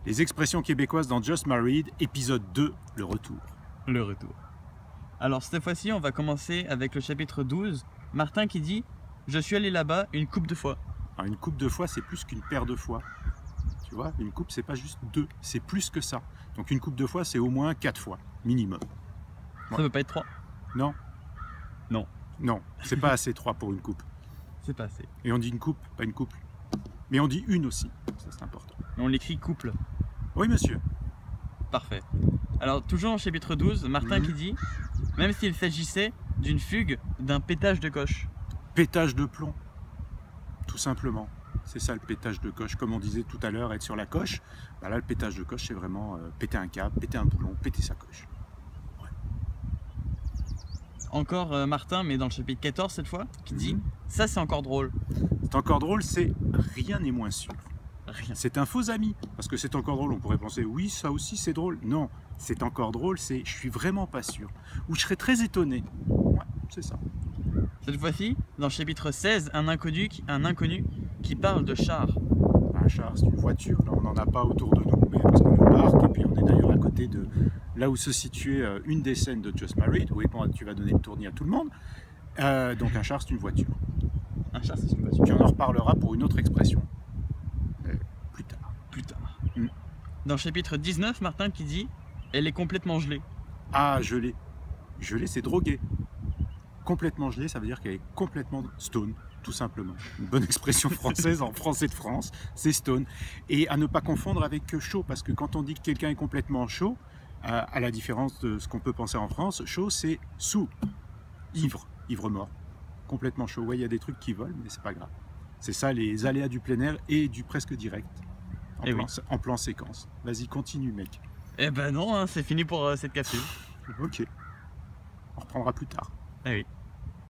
Les expressions québécoises dans Just Married, épisode 2, le retour. Le retour. Alors cette fois-ci, on va commencer avec le chapitre 12. Martin qui dit « Je suis allé là-bas une couple de fois ». Alors, une coupe de fois, c'est plus qu'une paire de fois. Tu vois, une coupe, c'est pas juste 2, c'est plus que ça. Donc une coupe de fois, c'est au moins 4 fois, minimum. Ça peut pas être 3. Non, Non, non, c'est pas assez 3 pour une coupe. c'est pas assez. Et on dit une coupe, pas une couple. Mais on dit une aussi, ça c'est important. On l'écrit couple. Oui, monsieur. Parfait. Alors toujours au chapitre 12, Martin qui dit « Même s'il s'agissait d'une fugue, d'un pétage de coche ». Pétage de plomb, tout simplement. C'est ça le pétage de coche. Comme on disait tout à l'heure, être sur la coche. Bah là, le pétage de coche, c'est vraiment péter un câble, péter un boulon, péter sa coche. Ouais. Encore Martin, mais dans le chapitre 14 cette fois, qui dit « Ça c'est encore drôle C'est encore drôle, c'est rien n'est moins sûr. ». Rien. C'est un faux ami. Parce que c'est encore drôle, on pourrait penser, oui, ça aussi c'est drôle. Non, c'est encore drôle, c'est je suis vraiment pas sûr. Ou je serais très étonné. Ouais, c'est ça. Cette fois-ci, dans le chapitre 16, un inconnu qui parle de char. Un char, c'est une voiture. Là, on n'en a pas autour de nous, mais parce qu'on nous parque. Et puis, on est d'ailleurs à côté de là où se situait une des scènes de Just Married. Oui, bon, tu vas donner le tournis à tout le monde. Donc, un char, c'est une voiture. Un char, c'est une voiture. Puis, on en reparlera pour une autre expression. Plus tard. Plus tard. Dans le chapitre 19, Martin qui dit « Elle est complètement gelée ». Ah, gelé. Gelé, c'est drogué. Complètement gelé, ça veut dire qu'elle est complètement stone, tout simplement. Une bonne expression française en français de France, c'est stone. Et à ne pas confondre avec chaud, parce que quand on dit que quelqu'un est complètement chaud, à la différence de ce qu'on peut penser en France, chaud c'est sous, ivre, ivre mort. Complètement chaud. Ouais, il y a des trucs qui volent, mais c'est pas grave. C'est ça les aléas du plein air et du presque direct, en plan séquence. Vas-y, continue, mec. Eh ben non, hein, c'est fini pour cette capsule. Ok. On reprendra plus tard. Ah oui.